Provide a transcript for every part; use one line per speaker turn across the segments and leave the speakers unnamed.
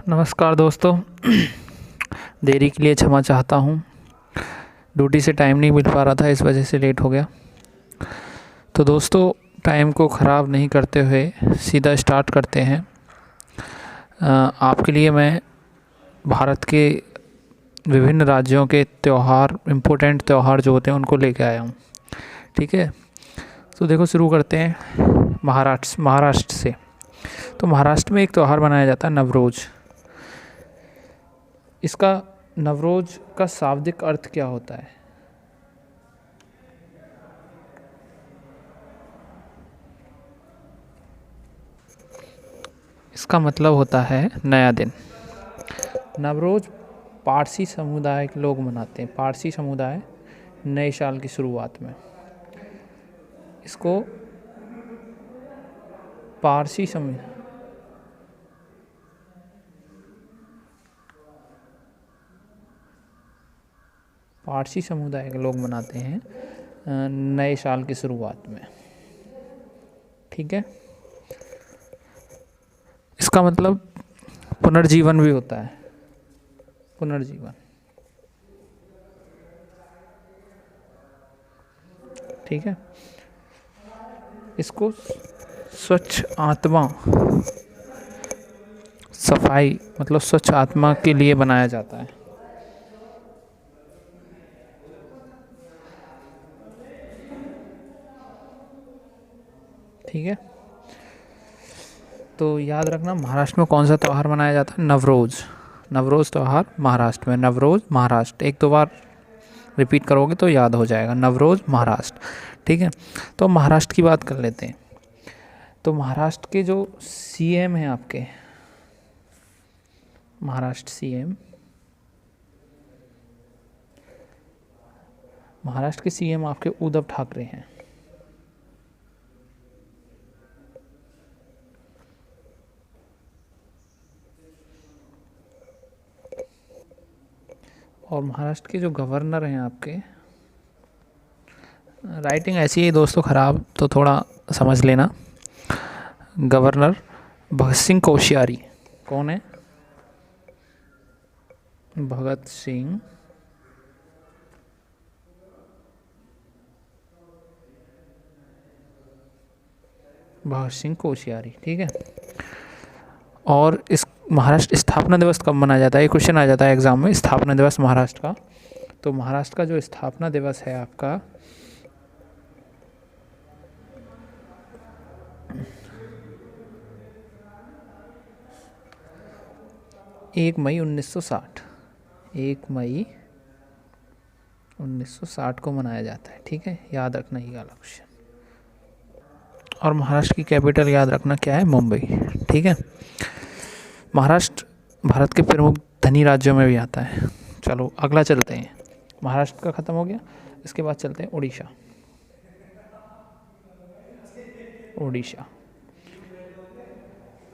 नमस्कार दोस्तों। देरी के लिए क्षमा चाहता हूँ। ड्यूटी से टाइम नहीं मिल पा रहा था, इस वजह से लेट हो गया। तो दोस्तों, टाइम को ख़राब नहीं करते हुए सीधा स्टार्ट करते हैं। आपके लिए मैं भारत के विभिन्न राज्यों के त्यौहार, इम्पोर्टेंट त्यौहार जो होते हैं उनको लेके आया हूँ। ठीक है, तो देखो शुरू करते हैं महाराष्ट्र से। तो महाराष्ट्र में एक त्यौहार मनाया जाता है नवरोज़। इसका नवरोज़ का शाब्दिक अर्थ क्या होता है? इसका मतलब होता है नया दिन। नवरोज़ पारसी समुदाय के लोग मनाते हैं। पारसी समुदाय नए साल की शुरुआत में इसको पारसी समुदाय के लोग मनाते हैं नए साल की शुरुआत में। ठीक है, इसका मतलब पुनर्जीवन भी होता है। पुनर्जीवन, ठीक है। इसको स्वच्छ आत्मा, सफाई मतलब स्वच्छ आत्मा के लिए बनाया जाता है। ठीक है, तो याद रखना महाराष्ट्र में कौन सा त्यौहार मनाया जाता है? नवरोज़। नवरोज़ त्यौहार महाराष्ट्र में। नवरोज़ महाराष्ट्र, एक दो बार रिपीट करोगे तो याद हो जाएगा। नवरोज़ महाराष्ट्र। ठीक है, तो महाराष्ट्र की बात कर लेते हैं। तो महाराष्ट्र के जो सीएम हैं आपके, महाराष्ट्र के सीएम आपके उद्धव ठाकरे हैं। और महाराष्ट्र के जो गवर्नर हैं आपके, राइटिंग ऐसी है दोस्तों ख़राब, तो थोड़ा समझ लेना। गवर्नर भगत सिंह कोश्यारी। कौन है? भगत सिंह कोश्यारी। ठीक है, और इस महाराष्ट्र स्थापना दिवस कब मनाया जाता है? ये क्वेश्चन आ जाता है एग्जाम में, स्थापना दिवस महाराष्ट्र का। तो महाराष्ट्र का जो स्थापना दिवस है आपका 1 मई 1960। 1 मई 1960 को मनाया जाता है। ठीक है, याद रखना ये वाला क्वेश्चन। और महाराष्ट्र की कैपिटल याद रखना क्या है? मुंबई। ठीक है, महाराष्ट्र भारत के प्रमुख धनी राज्यों में भी आता है। चलो अगला चलते हैं। महाराष्ट्र का ख़त्म हो गया, इसके बाद चलते हैं उड़ीसा।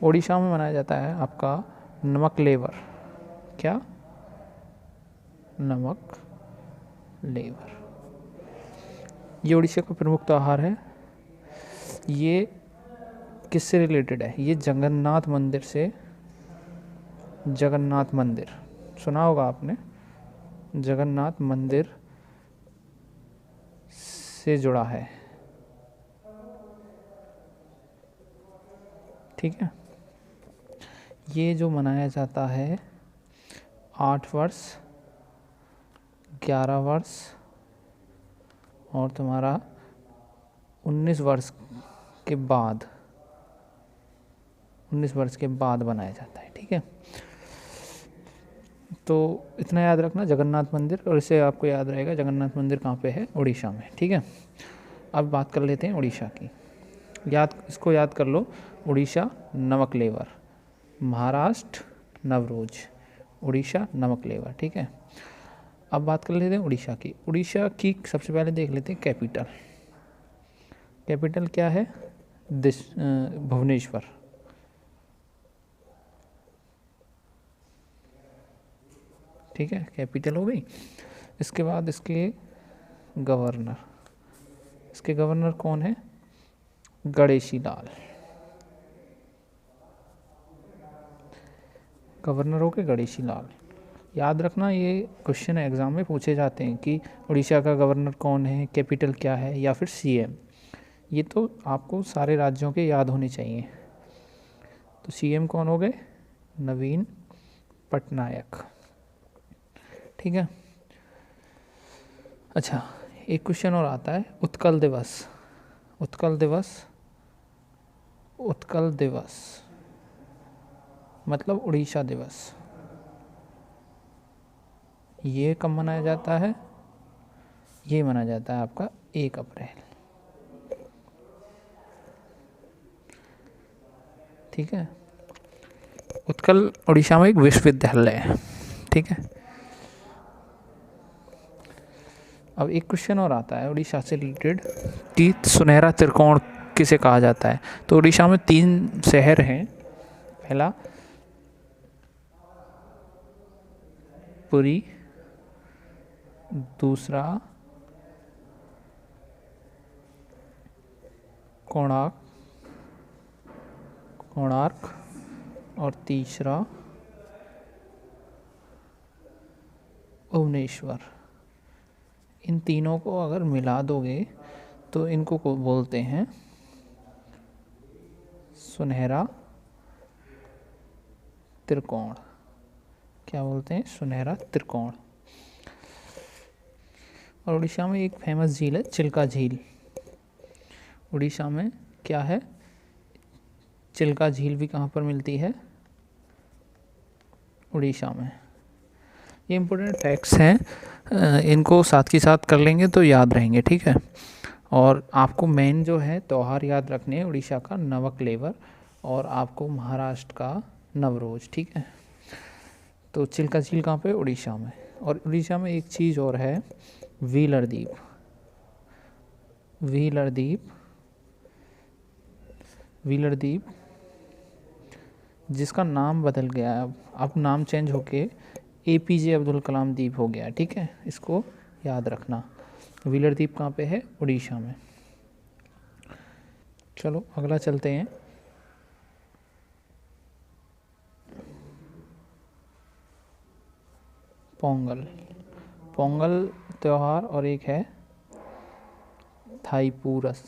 उड़ीसा में मनाया जाता है आपका नमक लेवर। क्या? नमक लेवर। ये उड़ीसा का प्रमुख त्यौहार है। ये किससे रिलेटेड है? ये जगन्नाथ मंदिर सुना होगा आपने, जगन्नाथ मंदिर से जुड़ा है। ठीक है, ये जो मनाया जाता है 8 वर्ष, 11 वर्ष और तुम्हारा 19 वर्ष के बाद, 19 वर्ष के बाद बनाया जाता है। ठीक है, तो इतना याद रखना जगन्नाथ मंदिर, और इसे आपको याद रहेगा जगन्नाथ मंदिर कहाँ पे है? उड़ीसा में। ठीक है, अब बात कर लेते हैं उड़ीसा की। इसको याद कर लो। उड़ीसा नमक लेवर, महाराष्ट्र नवरोज़, उड़ीसा नमक लेवर। ठीक है, अब बात कर लेते हैं उड़ीसा की। उड़ीसा की सबसे पहले देख लेते हैं कैपिटल। कैपिटल क्या है? भुवनेश्वर। ठीक है, कैपिटल हो गई। इसके बाद इसके गवर्नर कौन है? गणेशी लाल। गवर्नर हो के गणेशी लाल। याद रखना, ये क्वेश्चन एग्ज़ाम में पूछे जाते हैं कि उड़ीसा का गवर्नर कौन है, कैपिटल क्या है, या फिर सीएम। ये तो आपको सारे राज्यों के याद होने चाहिए। तो सीएम कौन हो गए? नवीन पटनायक। ठीक है। अच्छा, एक क्वेश्चन और आता है, उत्कल दिवस। उत्कल दिवस, उत्कल दिवस मतलब उड़ीसा दिवस, ये कब मनाया जाता है? ये मनाया जाता है आपका 1 अप्रैल। ठीक है। उत्कल उड़ीसा में एक विश्वविद्यालय है। ठीक है। अब एक क्वेश्चन और आता है उड़ीसा से रिलेटेड कि सुनहरा त्रिकोण किसे कहा जाता है। तो उड़ीसा में 3 शहर हैं। पहला पुरी, दूसरा कोणार्क और तीसरा भुवनेश्वर। इन तीनों को अगर मिला दोगे तो इनको को बोलते हैं सुनहरा त्रिकोण। क्या बोलते हैं? सुनहरा त्रिकोण। और उड़ीसा में एक फेमस झील है, चिल्का झील। उड़ीसा में क्या है? चिल्का झील भी कहाँ पर मिलती है? उड़ीसा में। ये इम्पोर्टेंट फैक्ट्स हैं, इनको साथ के साथ कर लेंगे तो याद रहेंगे। ठीक है। और आपको मेन जो है त्यौहार याद रखने हैं, उड़ीसा का नवकलेवर और आपको महाराष्ट्र का नवरोज। ठीक है। तो चिल्का झील कहाँ पे? उड़ीसा में। और उड़ीसा में एक चीज़ और है, व्हीलर द्वीप। व्हीलर द्वीप, व्हीलर द्वीप जिसका नाम बदल गया है, अब नाम चेंज होके APJ अब्दुल कलाम द्वीप हो गया। ठीक है, इसको याद रखना। व्हीलर द्वीप कहाँ पे है? उड़ीसा में। चलो अगला चलते हैं। पोंगल। पोंगल त्यौहार और एक है थाईपुरस,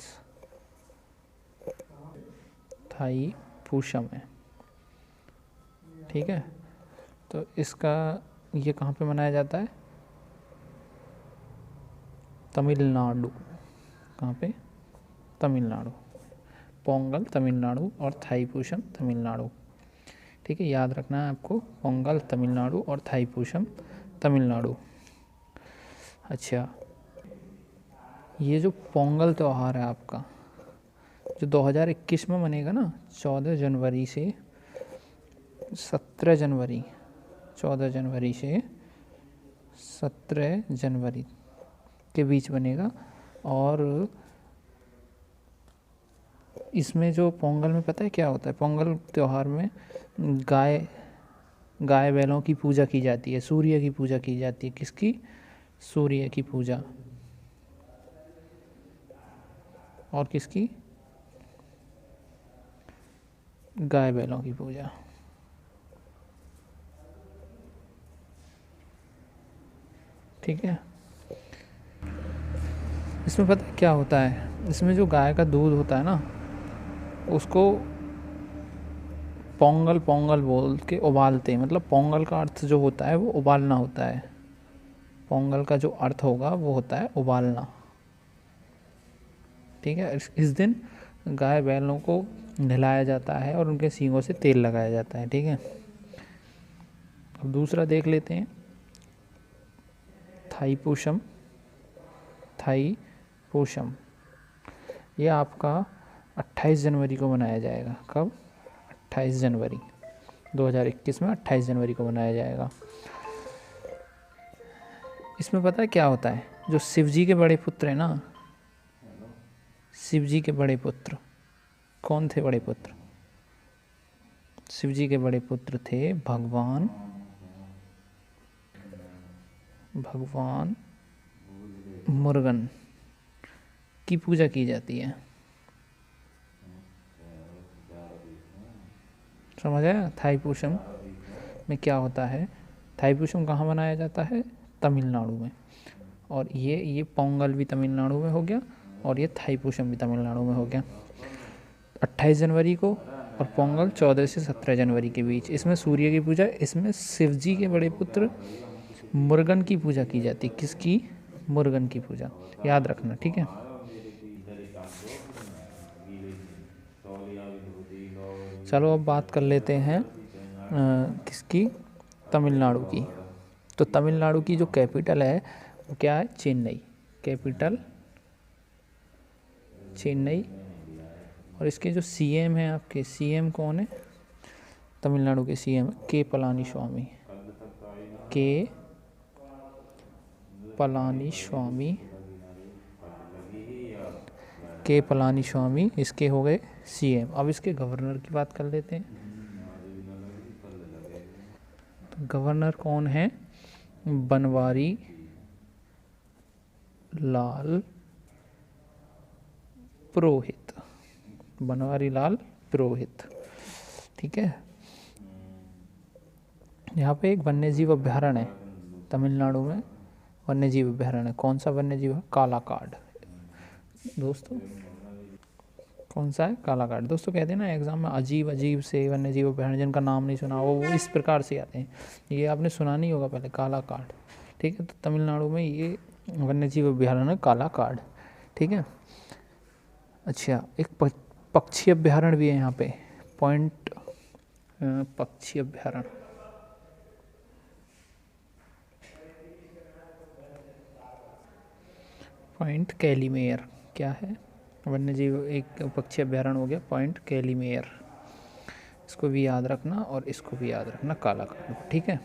थाईपुषम है। ठीक है। तो इसका ये कहाँ पे मनाया जाता है? तमिलनाडु। कहाँ पे? तमिलनाडु। पोंगल तमिलनाडु और थाईपुषम तमिलनाडु। ठीक है, याद रखना है आपको, पोंगल तमिलनाडु और थाईपुषम तमिलनाडु। अच्छा, ये जो पोंगल त्यौहार है आपका, जो 2021 में मनेगा ना, 14 जनवरी से 17 जनवरी, 14 जनवरी से 17 जनवरी के बीच बनेगा। और इसमें जो पोंगल में पता है क्या होता है? पोंगल त्यौहार में गाय बैलों की पूजा की जाती है, सूर्य की पूजा की जाती है। किसकी? सूर्य की पूजा। और किसकी? गाय बैलों की पूजा। ठीक है। इसमें पता है क्या होता है? इसमें जो गाय का दूध होता है ना, उसको पोंगल पोंगल बोल के उबालते हैं। मतलब पोंगल का अर्थ जो होता है वो उबालना होता है। पोंगल का जो अर्थ होगा वो होता है उबालना। ठीक है। इस दिन गाय बैलों को नहलाया जाता है और उनके सींगों से तेल लगाया जाता है। ठीक है। अब दूसरा देख लेते हैं, थाईपुषम। थाईपुषम ये आपका 28 जनवरी को मनाया जाएगा। कब? 28 जनवरी 2021 में 28 जनवरी को मनाया जाएगा। इसमें पता है क्या होता है? जो शिव जी के बड़े पुत्र हैं ना, शिव जी के बड़े पुत्र कौन थे? बड़े पुत्र शिव जी के बड़े पुत्र थे भगवान मुर्गन की पूजा की जाती है। समझ आया? थाईपुषम में क्या होता है, थाईपुसम कहाँ मनाया जाता है, तमिलनाडु में। और ये पोंगल भी तमिलनाडु में हो गया और ये थाईपुसम भी तमिलनाडु में हो गया। 28 जनवरी को और पोंगल 14 से 17 जनवरी के बीच। इसमें सूर्य की पूजा, इसमें शिव जी के बड़े पुत्र मुर्गन की पूजा की जाती है। किसकी, मुर्गन की पूजा, याद रखना, ठीक है। चलो अब बात कर लेते हैं किसकी, तमिलनाडु की। तो तमिलनाडु की जो कैपिटल है वो क्या है, चेन्नई, कैपिटल चेन्नई। और इसके जो सीएम हैं आपके, सीएम कौन है, तमिलनाडु के सीएम के पलानीस्वामी, के पलानीस्वामी, के पलानीस्वामी इसके हो गए सीएम। अब इसके गवर्नर की बात कर लेते हैं। तो गवर्नर कौन है, बनवारी लाल पुरोहित, बनवारी लाल पुरोहित, ठीक है। यहाँ पे एक वन्यजीव अभ्यारण्य है तमिलनाडु में, वन्यजीव अभ्यारण्य। कौन सा वन्यजीव है, कालाकाड दोस्तों, कौन सा है, कालाकाड। दोस्तों कहते हैं ना एग्जाम में अजीब अजीब से वन्यजीव अभ्यारण्य जिनका नाम नहीं सुना वो इस प्रकार से आते हैं, ये आपने सुना नहीं होगा पहले, कालाकाड, ठीक है। तो तमिलनाडु में ये वन्यजीव अभ्यारण्य कालाकाड, ठीक है। अच्छा, एक पक्षी अभ्यारण्य भी है यहाँ पे, पॉइंट पक्षी अभ्यारण्य, पॉइंट कैलीमेयर, क्या है, वन्यजीव एक पक्षी अभ्यारण्य हो गया पॉइंट कैलीमेयर। इसको भी याद रखना और इसको भी याद रखना, कालाकाड, ठीक है।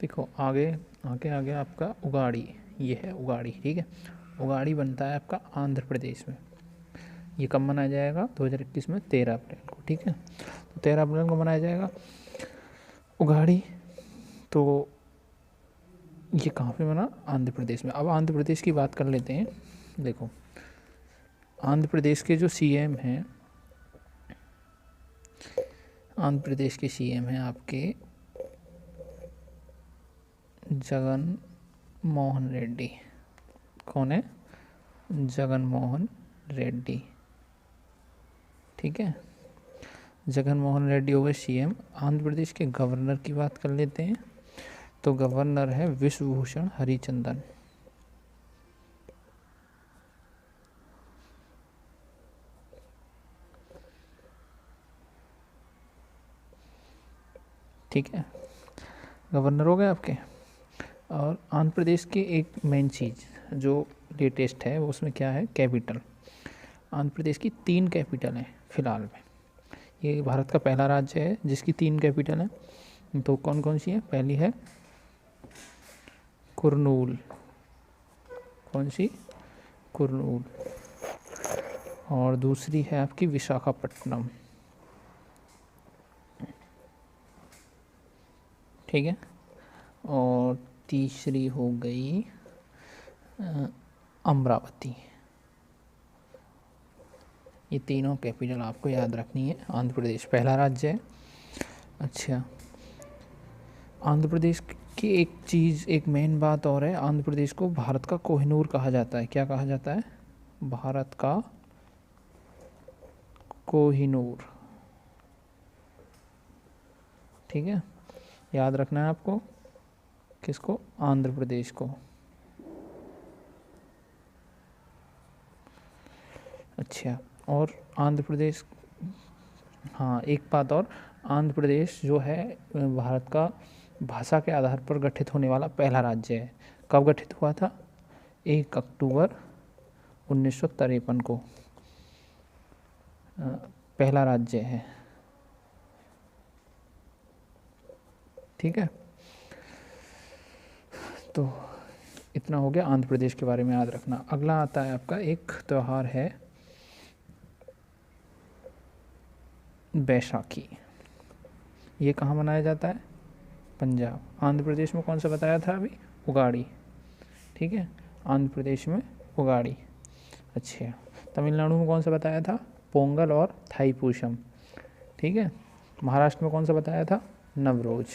देखो आगे आगे आगे आपका उगाड़ी, ये है उगाड़ी, ठीक है। उगाड़ी बनता है आपका आंध्र प्रदेश में। ये कब मनाया जाएगा, 2021 में 13 अप्रैल को, ठीक है। तो 13 अप्रैल को मनाया जाएगा उगाड़ी। तो ये कहाँ पे बना, आंध्र प्रदेश में। अब आंध्र प्रदेश की बात कर लेते हैं। देखो आंध्र प्रदेश के जो सीएम हैं, आंध्र प्रदेश के सीएम हैं आपके जगन मोहन रेड्डी। कौन है, जगन मोहन रेड्डी, ठीक है। जगन मोहन रेड्डी हो गए सीएम। आंध्र प्रदेश के गवर्नर की बात कर लेते हैं। तो गवर्नर है विश्वभूषण हरिचंदन, ठीक है। गवर्नर हो गए आपके। और आंध्र प्रदेश के एक मेन चीज़ जो लेटेस्ट है वो उसमें क्या है, कैपिटल। आंध्र प्रदेश की 3 कैपिटल हैं फिलहाल में। ये भारत का पहला राज्य है जिसकी 3 कैपिटल हैं। तो कौन कौन सी है, पहली है कुर्नूल, कौन सी, कुर्नूल। और दूसरी है आपकी विशाखापट्टनम, ठीक है। और तीसरी हो गई अमरावती। ये तीनों कैपिटल आपको याद रखनी है। आंध्र प्रदेश पहला राज्य है। अच्छा, आंध्र प्रदेश की एक चीज़, एक मेन बात और है, आंध्र प्रदेश को भारत का कोहिनूर कहा जाता है। क्या कहा जाता है, भारत का कोहिनूर, ठीक है। याद रखना है आपको, किसको, आंध्र प्रदेश को। अच्छा, और आंध्र प्रदेश, हाँ एक बात और, आंध्र प्रदेश जो है भारत का भाषा के आधार पर गठित होने वाला पहला राज्य है। कब गठित हुआ था, 1 अक्टूबर 1953 को पहला राज्य है, ठीक है। तो इतना हो गया आंध्र प्रदेश के बारे में याद रखना। अगला आता है आपका एक त्यौहार है बैसाखी। ये कहाँ मनाया जाता है, पंजाब। आंध्र प्रदेश में कौन सा बताया था अभी, उगाड़ी, ठीक है। आंध्र प्रदेश में उगाड़ी। अच्छा, तमिलनाडु में कौन सा बताया था, पोंगल और थाईपुसम, ठीक है। महाराष्ट्र में कौन सा बताया था? नवरोज।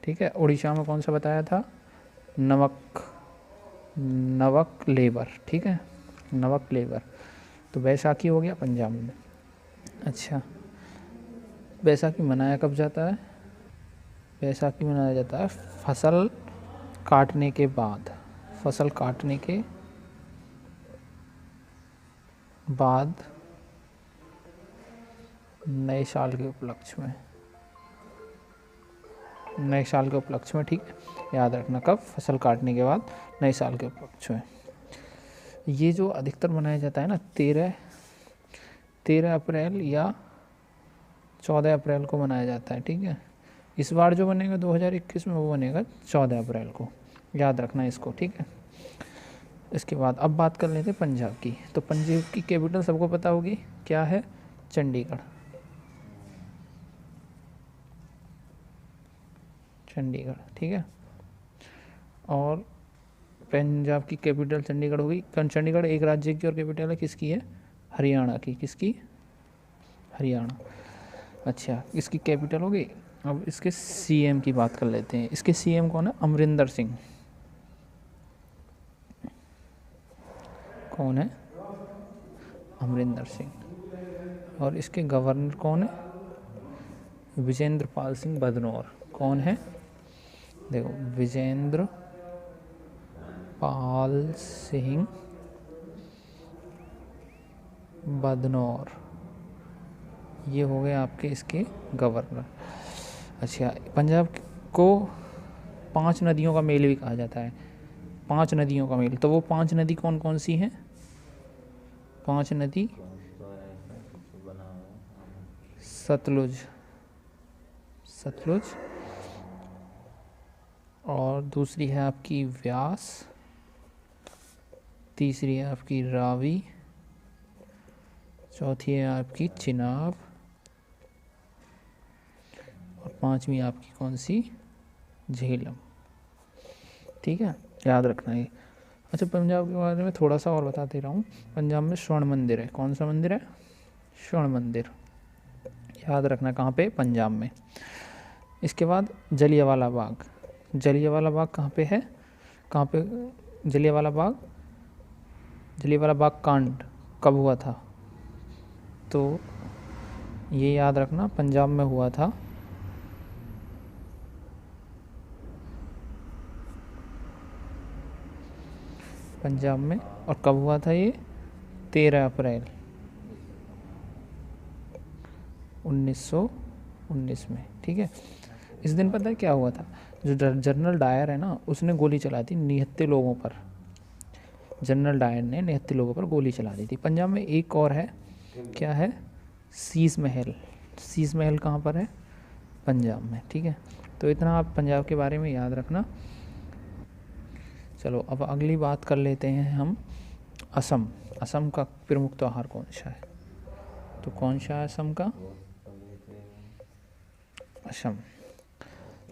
ठीक है। उड़ीसा में कौन सा बताया था? नवक लेबर। ठीक है, नवक लेबर। तो बैसाखी हो गया पंजाब में। अच्छा, बैसाखी मनाया कब जाता है? बैसाखी मनाया जाता है फसल काटने के बाद। फसल काटने के बाद नए साल के उपलक्ष्य में। नए साल के उपलक्ष्य में, ठीक है, याद रखना कब? फसल काटने के बाद नए साल के उपलक्ष्य में। ये जो अधिकतर मनाया जाता है ना 13 अप्रैल या 14 अप्रैल को मनाया जाता है। ठीक है, इस बार जो बनेगा 2021 में वो बनेगा 14 अप्रैल को, याद रखना इसको। ठीक है, इसके बाद अब बात कर लेते हैं पंजाब की। तो पंजाब की कैपिटल सबको पता होगी, क्या है? चंडीगढ़। चंडीगढ़, ठीक है। और पंजाब की कैपिटल चंडीगढ़ होगी। चंडीगढ़ एक राज्य की और कैपिटल है, किसकी है? हरियाणा की। किसकी? हरियाणा। अच्छा, इसकी कैपिटल होगी। अब इसके सीएम की बात कर लेते हैं। इसके सीएम कौन है? अमरिंदर सिंह। कौन है? अमरिंदर सिंह। और इसके गवर्नर कौन है? विजेंद्र पाल सिंह बदनौर। कौन है? देखो, विजेंद्र पाल सिंह बदनौर, ये हो गए आपके इसके गवर्नर। अच्छा, पंजाब को 5 नदियों का मेल भी कहा जाता है। 5 नदियों का मेल। तो वो 5 नदी कौन कौन सी हैं? 5 नदी, सतलुज, सतलुज, और दूसरी है आपकी व्यास, तीसरी है आपकी रावी, चौथी है आपकी चिनाब, और 5वीं आपकी कौन सी? झेलम। ठीक है, याद रखना ये। अच्छा, पंजाब के बारे में थोड़ा सा और बता दे रहा हूँ। पंजाब में स्वर्ण मंदिर है। कौन सा मंदिर है? स्वर्ण मंदिर। याद रखना कहाँ पे? पंजाब में। इसके बाद जलियांवाला बाग। जलियांवाला बाग कहाँ पे है? कहाँ पे जलियांवाला बाग? जलियांवाला बाग कांड कब हुआ था? तो ये याद रखना पंजाब में हुआ था। पंजाब में। और कब हुआ था ये? 13 अप्रैल 1919 में। ठीक है, इस दिन पता है क्या हुआ था? जो जनरल डायर है ना, उसने गोली चला दी निहत्थे लोगों पर। जनरल डायर ने निहत्थे लोगों पर गोली चला दी थी। पंजाब में एक और है, क्या है? शीश महल। शीश महल कहाँ पर है? पंजाब में। ठीक है, तो इतना आप पंजाब के बारे में याद रखना। चलो अब अगली बात कर लेते हैं हम असम। असम का प्रमुख त्योहार कौन सा है? तो कौन सा है असम का? असम।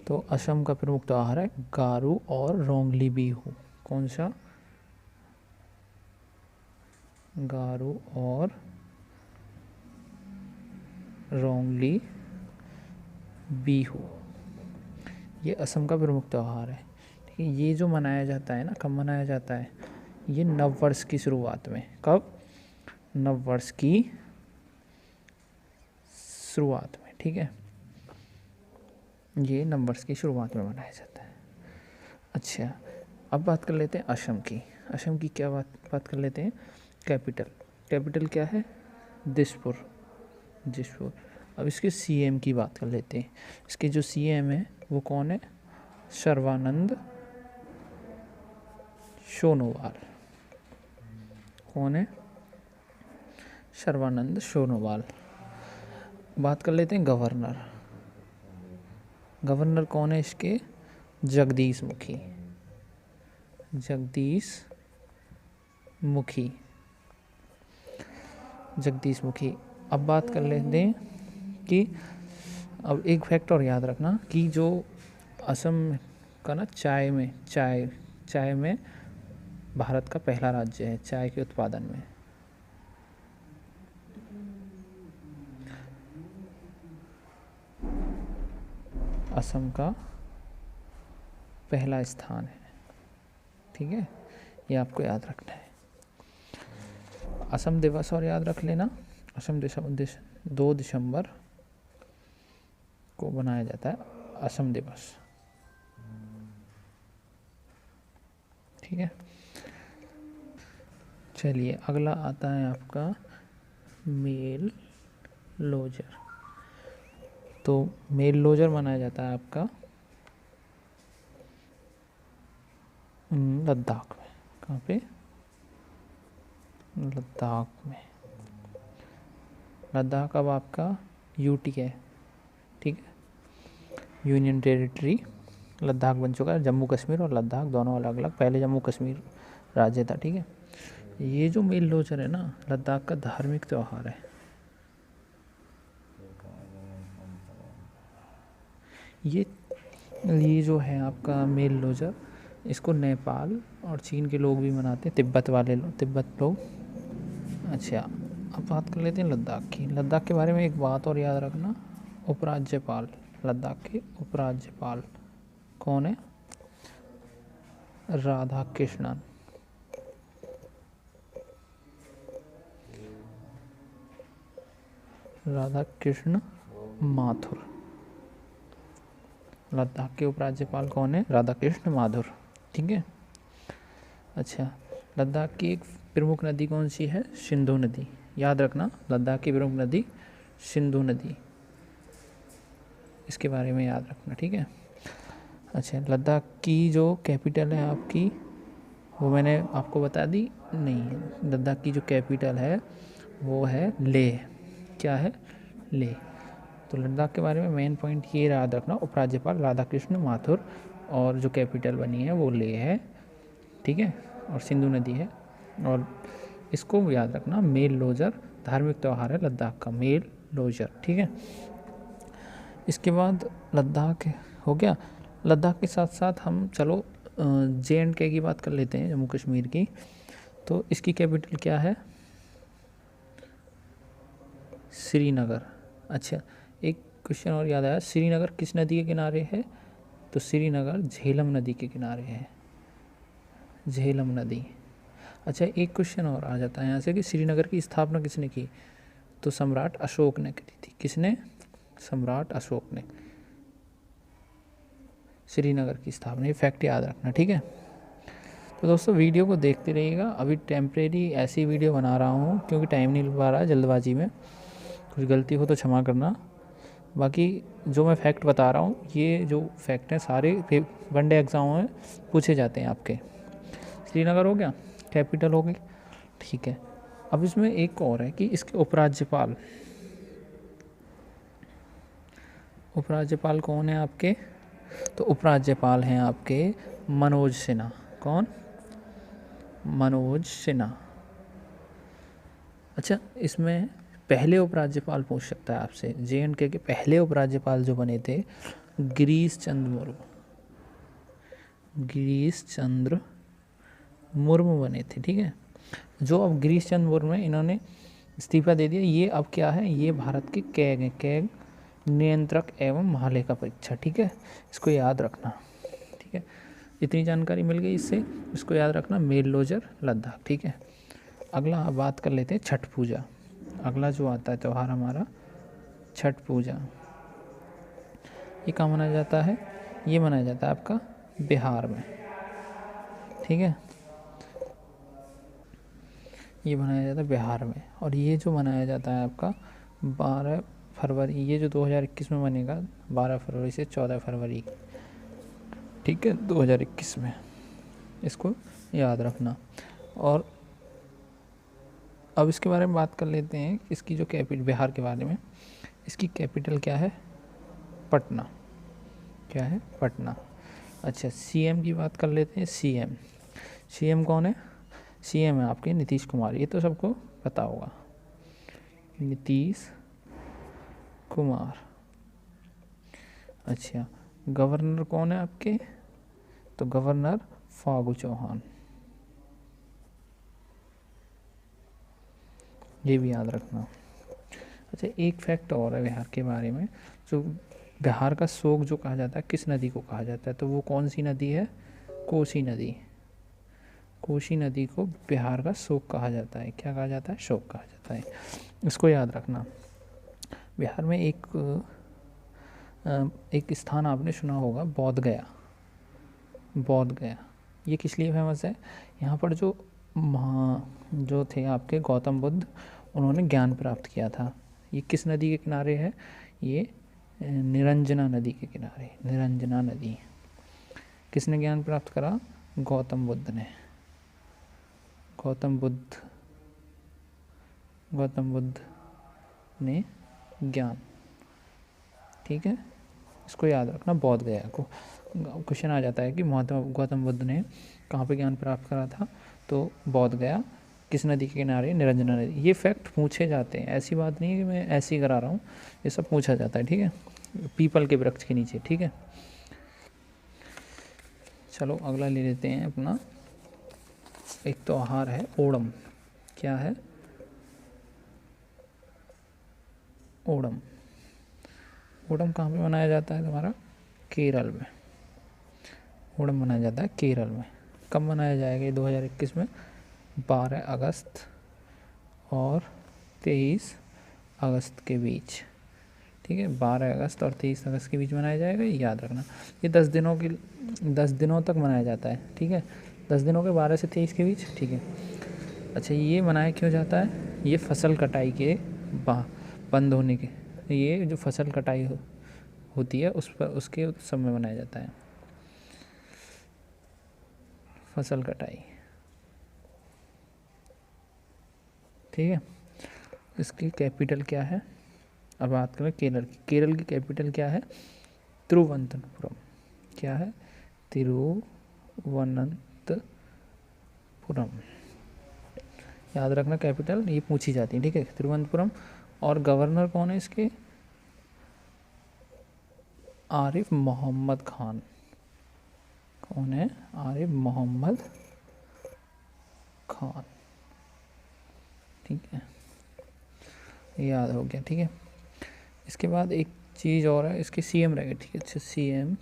तो असम का प्रमुख त्योहार है गारो और रोंगली बिहू। कौन सा? गारो और रोंगली बिहू, ये असम का प्रमुख त्यौहार है। ठीक है, ये जो मनाया जाता है ना, कब मनाया जाता है? ये नववर्ष की शुरुआत में। कब? नववर्ष की शुरुआत में। ठीक है, ये नववर्ष की शुरुआत में मनाया जाता है। अच्छा, अब बात कर लेते हैं असम की। असम की क्या बात कर लेते हैं? कैपिटल। कैपिटल क्या है? दिसपुर। दिसपुर। अब इसके सीएम की बात कर लेते हैं। इसके जो सीएम है वो कौन है? सर्बानंद सोनोवाल। कौन है? सर्बानंद सोनोवाल। बात कर लेते हैं गवर्नर। गवर्नर कौन है इसके? जगदीश मुखी। जगदीश मुखी। जगदीश मुखी। अब बात कर लेते हैं कि अब एक फैक्ट और याद रखना कि जो असम का ना चाय में भारत का पहला राज्य है चाय के उत्पादन में। असम का पहला स्थान है। ठीक है, ये आपको याद रखना है। असम दिवस और याद रख लेना, असम 2 दिसंबर को मनाया जाता है असम दिवस। ठीक है, चलिए अगला आता है आपका मेल लोजर। तो मेल लोजर मनाया जाता है आपका लद्दाख में। कहाँ पे? लद्दाख में। लद्दाख अब आपका यूटी है। ठीक है, यूनियन टेरिटरी लद्दाख बन चुका है। जम्मू कश्मीर और लद्दाख दोनों अलग अलग, पहले जम्मू कश्मीर राज्य था। ठीक है, ये जो मेल लोजर है ना, लद्दाख का धार्मिक त्यौहार है। ये जो है आपका मेल लोजर, इसको नेपाल और चीन के लोग भी मनाते हैं, तिब्बत वाले लोग, तिब्बत लोग। अच्छा, अब बात कर लेते हैं लद्दाख की। लद्दाख के बारे में एक बात और याद रखना, उपराज्यपाल, लद्दाख के उपराज्यपाल कौन है? राधा कृष्णन। राधा कृष्ण माथुर। लद्दाख के उपराज्यपाल कौन है? राधा कृष्ण माथुर। ठीक है, अच्छा, लद्दाख की एक प्रमुख नदी कौन सी है? सिंधु नदी। याद रखना, लद्दाख की प्रमुख नदी सिंधु नदी, इसके बारे में याद रखना। ठीक है, अच्छा, लद्दाख की जो कैपिटल है आपकी, वो मैंने आपको बता दी नहीं। लद्दाख की जो कैपिटल है वो है लेह। क्या है? लेह। तो लद्दाख के बारे में मेन पॉइंट ये याद रखना, उपराज्यपाल राधा कृष्ण माथुर, और जो कैपिटल बनी है वो लेह है। ठीक है, और सिंधु नदी है। और इसको याद रखना, मेल लोजर धार्मिक त्यौहार है लद्दाख का, मेल लोजर। ठीक है, इसके बाद लद्दाख हो गया। लद्दाख के साथ साथ हम चलो JNK की बात कर लेते हैं, जम्मू कश्मीर की। तो इसकी कैपिटल क्या है? श्रीनगर। अच्छा, एक क्वेश्चन और याद आया, श्रीनगर किस नदी के किनारे है? तो श्रीनगर झेलम नदी के किनारे है, झेलम नदी। अच्छा, एक क्वेश्चन और आ जाता है यहाँ से कि श्रीनगर की स्थापना किसने की? तो सम्राट अशोक ने करी थी। किसने? सम्राट अशोक ने श्रीनगर की स्थापना। ये फैक्ट याद रखना। ठीक है, तो दोस्तों वीडियो को देखते रहिएगा। अभी टेम्परेरी ऐसी वीडियो बना रहा हूँ क्योंकि टाइम नहीं लग पा रहा है, जल्दबाजी में कुछ गलती हो तो क्षमा करना। बाकी जो मैं फैक्ट बता रहा हूँ, ये जो फैक्ट हैं सारे वनडे एग्जाम में पूछे जाते हैं आपके। श्रीनगर हो गया, कैपिटल हो गई। ठीक है, अब इसमें एक और है कि इसके उपराज्यपाल, उपराज्यपाल कौन है आपके? तो उपराज्यपाल हैं आपके मनोज सिन्हा। कौन? मनोज सिन्हा। अच्छा, इसमें पहले उपराज्यपाल पूछ सकता है आपसे। JNK के पहले उपराज्यपाल जो बने थे, गिरीश चंद्र मुर्मू। गिरीश चंद्र मुर्मू बने थे। ठीक है, जो अब गिरीश चंद्र मुर्मू है, इन्होंने इस्तीफा दे दिया। ये अब क्या है? ये भारत के कैग हैं, कैग नियंत्रक एवं महालेखा परीक्षक। ठीक है, इसको याद रखना। ठीक है, इतनी जानकारी मिल गई इससे, इसको याद रखना, मेल लोजर लद्दाख। ठीक है, अगला बात कर लेते हैं छठ पूजा। अगला जो आता है त्यौहार हमारा, छठ पूजा। ये कहाँ मनाया जाता है? ये मनाया जाता है आपका बिहार में। ठीक है, ये मनाया जाता है बिहार में। और ये जो मनाया जाता है आपका 12 फरवरी, ये जो 2021 में बनेगा 12 फरवरी से 14 फरवरी। ठीक है, 2021 में, इसको याद रखना। और अब इसके बारे में बात कर लेते हैं, इसकी जो कैपिटल, बिहार के बारे में, इसकी कैपिटल क्या है? पटना। क्या है? पटना। अच्छा, CM की बात कर लेते हैं। CM कौन है? CM है आपके नीतीश कुमार। ये तो सबको पता होगा, नीतीश कुमार। अच्छा, गवर्नर कौन है आपके? तो गवर्नर फागू चौहान। ये भी याद रखना। अच्छा, एक फैक्ट और है बिहार के बारे में, जो बिहार का शोक जो कहा जाता है किस नदी को कहा जाता है, तो वो कौन सी नदी है, कोसी नदी। कोसी नदी को बिहार का शोक कहा जाता है। क्या कहा जाता है, शोक कहा जाता है। इसको याद रखना। बिहार में एक स्थान आपने सुना होगा, बोध गया। बोध गया ये किस लिए फेमस है, यहाँ पर जो थे आपके गौतम बुद्ध, उन्होंने ज्ञान प्राप्त किया था। ये किस नदी के किनारे है, ये निरंजना नदी के किनारे। निरंजना नदी, किसने ज्ञान प्राप्त करा, गौतम बुद्ध ने। गौतम बुद्ध ने ज्ञान, ठीक है, इसको याद रखना। बोध गया को क्वेश्चन आ जाता है कि गौतम बुद्ध ने कहाँ पे ज्ञान प्राप्त करा था, तो बोध गया, किस नदी के किनारे, निरंजना नदी। ये फैक्ट पूछे जाते हैं, ऐसी बात नहीं है कि मैं ऐसे ही करा रहा हूँ, ये सब पूछा जाता है, ठीक है, पीपल के वृक्ष के नीचे, ठीक है। चलो अगला ले लेते हैं अपना, एक त्योहार है ओणम। क्या है, ओणम। ओणम कहाँ पे मनाया जाता है तुम्हारा, केरल में। ओणम मनाया जाता है केरल में। कब मनाया जाएगा, 2021 में 12 अगस्त और 23 अगस्त के बीच, ठीक है, 12 अगस्त और 23 अगस्त के बीच मनाया जाएगा, ये याद रखना। ये 10 दिनों तक मनाया जाता है, ठीक है, 10 दिनों के 12 से 23 के बीच, ठीक है। अच्छा, ये मनाया क्यों जाता है, ये फसल कटाई के बंद होने के, ये जो फसल कटाई होती है उस पर, उसके उत्सव में मनाया जाता है, फसल कटाई, ठीक है। इसकी कैपिटल क्या है, अब बात करें केरल की। केरल की कैपिटल क्या है, तिरुवनंतपुरम। क्या है, तिरुवनंतपुरम, याद रखना कैपिटल, ये पूछी जाती है, ठीक है, तिरुवनंतपुरम। और गवर्नर कौन है इसके, आरिफ मोहम्मद खान। कौन है, आरिफ मोहम्मद खान, ठीक है, याद हो गया, ठीक है। इसके बाद एक चीज़ और है, इसके सीएम रहेगा, ठीक है। अच्छा, सीएम,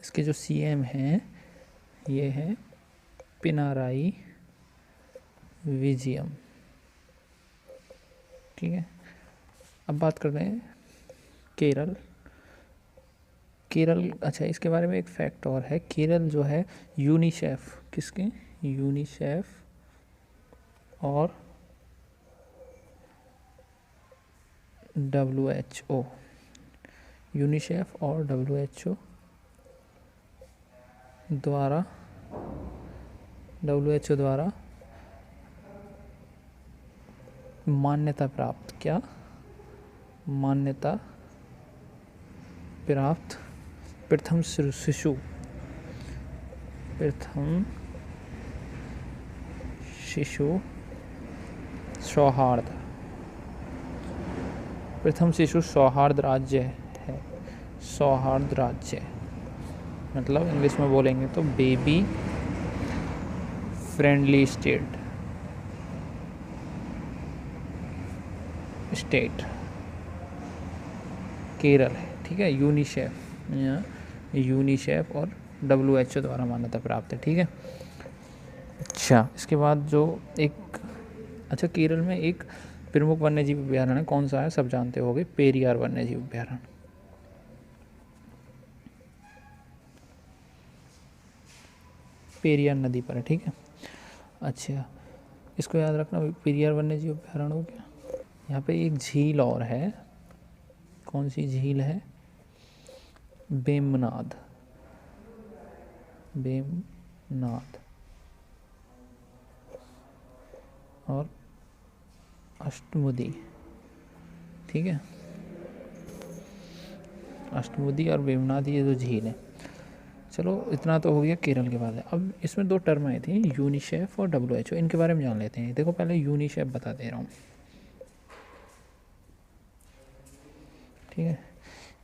इसके जो सीएम हैं ये है पिनाराई विजयम, ठीक है। अब बात करते हैं केरल। केरल, अच्छा, इसके बारे में एक फैक्ट और है, केरल जो है यूनिसेफ, किसके, यूनिसेफ और WHO, यूनिसेफ और WHO द्वारा मान्यता प्राप्त, क्या, मान्यता प्राप्त प्रथम शिशु सौहार्द राज्य है। सौहार्द राज्य मतलब इंग्लिश में बोलेंगे तो बेबी फ्रेंडली स्टेट केरल है, ठीक है। यूनिसेफ और WHO द्वारा मान्यता प्राप्त है, ठीक है। अच्छा, इसके बाद जो अच्छा, केरल में एक प्रमुख वन्यजीव अभ्यारण्य है, कौन सा है, सब जानते होंगे, पेरियार वन्यजीव अभ्यारण्य। पेरियार नदी पर है, ठीक है। अच्छा, इसको याद रखना, पेरियार वन्यजीव अभ्यारण्य हो गया। यहाँ पे एक झील और है, कौन सी झील है, बेमनाद और अष्टमुदी, ठीक है, अष्टमुदी और बेमनाद, ये दो झील है। चलो इतना तो हो गया केरल के बाद है। अब इसमें 2 टर्म आई थी, यूनिसेफ और WHO, इनके बारे में जान लेते हैं। देखो पहले यूनिसेफ बता दे रहा हूँ, ठीक है।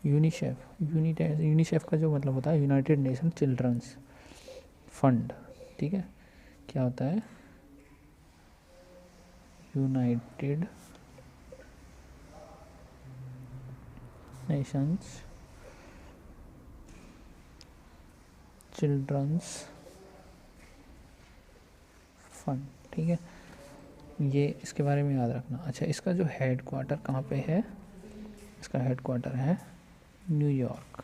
यूनिसेफ का जो मतलब होता है यूनाइटेड नेशन चिल्ड्रंस फंड, ठीक है। क्या होता है, यूनाइटेड नेशंस चिल्ड्रंस फंड, ठीक है, ये इसके बारे में याद रखना। अच्छा, इसका जो हेड क्वार्टर कहाँ पे है, इसका हेड क्वार्टर है न्यूयॉर्क।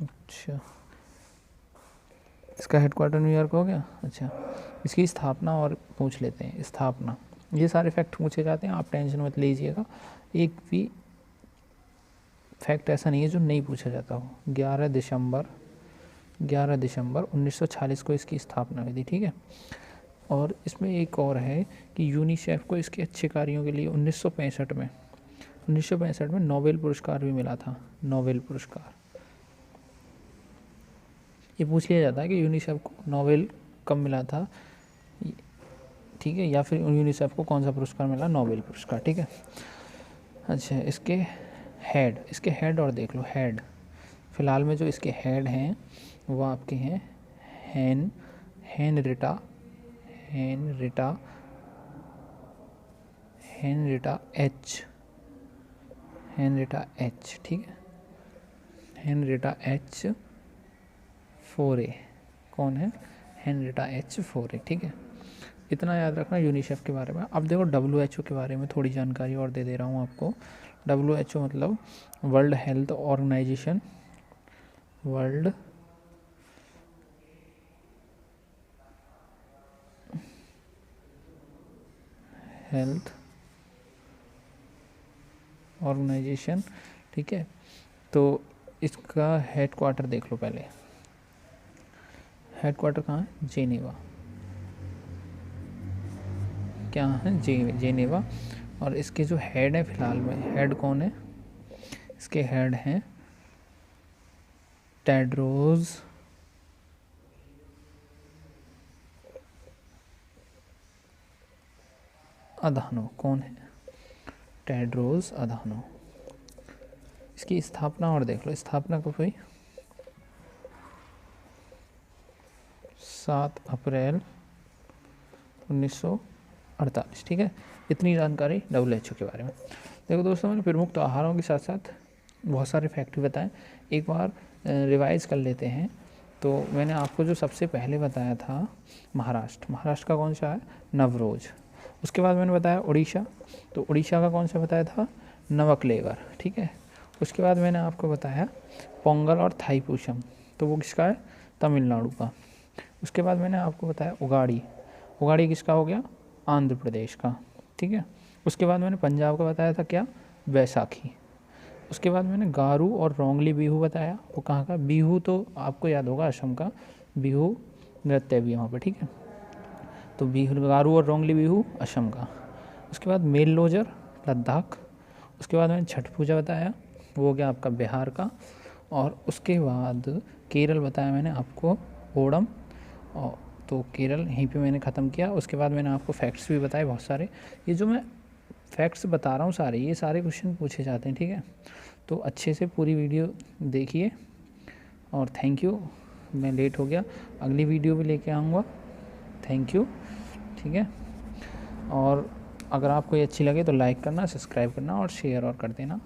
अच्छा, इसका हेड क्वार्टर न्यूयॉर्क हो गया। अच्छा, इसकी स्थापना और पूछ लेते हैं, स्थापना, ये सारे फैक्ट पूछे जाते हैं, आप टेंशन मत लीजिएगा, एक भी फैक्ट ऐसा नहीं है जो नहीं पूछा जाता हो। 11 दिसंबर 1946 को इसकी स्थापना हुई थी, ठीक है। और इसमें एक और है कि यूनिसेफ को इसके अच्छे कार्यों के लिए 1965 में नोबेल पुरस्कार भी मिला था, नोबेल पुरस्कार। ये पूछ लिया जाता है कि यूनिसेफ को नोबेल कब मिला था, ठीक है, या फिर यूनिसेफ को कौन सा पुरस्कार मिला, नोबेल पुरस्कार, ठीक है। अच्छा, इसके हेड और देख लो, हेड फिलहाल में जो इसके हेड हैं वो आपके हैं हेनरिटा एच, ठीक है, हेनरिटा एच फोरे, कौन है, हेनरिटा एच फोरे, ठीक है। इतना याद रखना यूनिसेफ के बारे में। अब देखो WHO के बारे में थोड़ी जानकारी और दे दे रहा हूँ आपको। WHO मतलब World Health Organization, World Health Organization, ठीक है। तो इसका हेड क्वार्टर देख लो पहले, हेड क्वार्टर कहाँ है, जेनेवा, क्या है, जेनेवा। और इसके जो हेड है फिलहाल में, हेड कौन है, इसके हेड हैं टेड्रोस अधानो, कौन है, टेड्रोस अधानो। इसकी स्थापना और देख लो, स्थापना कब हुई, 7 अप्रैल 1948, ठीक है। इतनी जानकारी WHO के बारे में। देखो दोस्तों, मैंने प्रमुख त्योहारों के साथ साथ बहुत सारे फैक्ट भी बताए, एक बार रिवाइज कर लेते हैं। तो मैंने आपको जो सबसे पहले बताया था महाराष्ट्र का कौन सा है, नवरोज। उसके बाद मैंने बताया उड़ीसा, तो उड़ीसा का कौन सा बताया था, नवकलेवर, ठीक है। उसके बाद मैंने आपको बताया पोंगल और थाईपुसम, तो वो किसका है, तमिलनाडु का। उसके बाद मैंने आपको बताया उगाड़ी किसका हो गया, आंध्र प्रदेश का, ठीक है। उसके बाद मैंने पंजाब का बताया था क्या, बैसाखी। उसके बाद मैंने गारू और रोंगली बिहू बताया, वो कहाँ का, बिहू तो आपको याद होगा असम का, बिहू नृत्य भी वहाँ पर, ठीक है। तो बिहू, गारू और रोंगली बिहू असम का। उसके बाद मेल लोजर लद्दाख। उसके बाद मैंने छठ पूजा बताया, वो हो गया आपका बिहार का। और उसके बाद केरल बताया मैंने आपको, ओणम। और तो केरल यहीं पे मैंने ख़त्म किया। उसके बाद मैंने आपको फैक्ट्स भी बताए बहुत सारे। ये जो मैं फैक्ट्स बता रहा हूँ सारे, ये सारे क्वेश्चन पूछे जाते हैं, ठीक है। तो अच्छे से पूरी वीडियो देखिए और थैंक यू। मैं लेट हो गया, अगली वीडियो भी लेके आऊँगा। थैंक यू, ठीक है। और अगर आपको ये अच्छी लगे तो लाइक करना, सब्सक्राइब करना और शेयर और कर देना।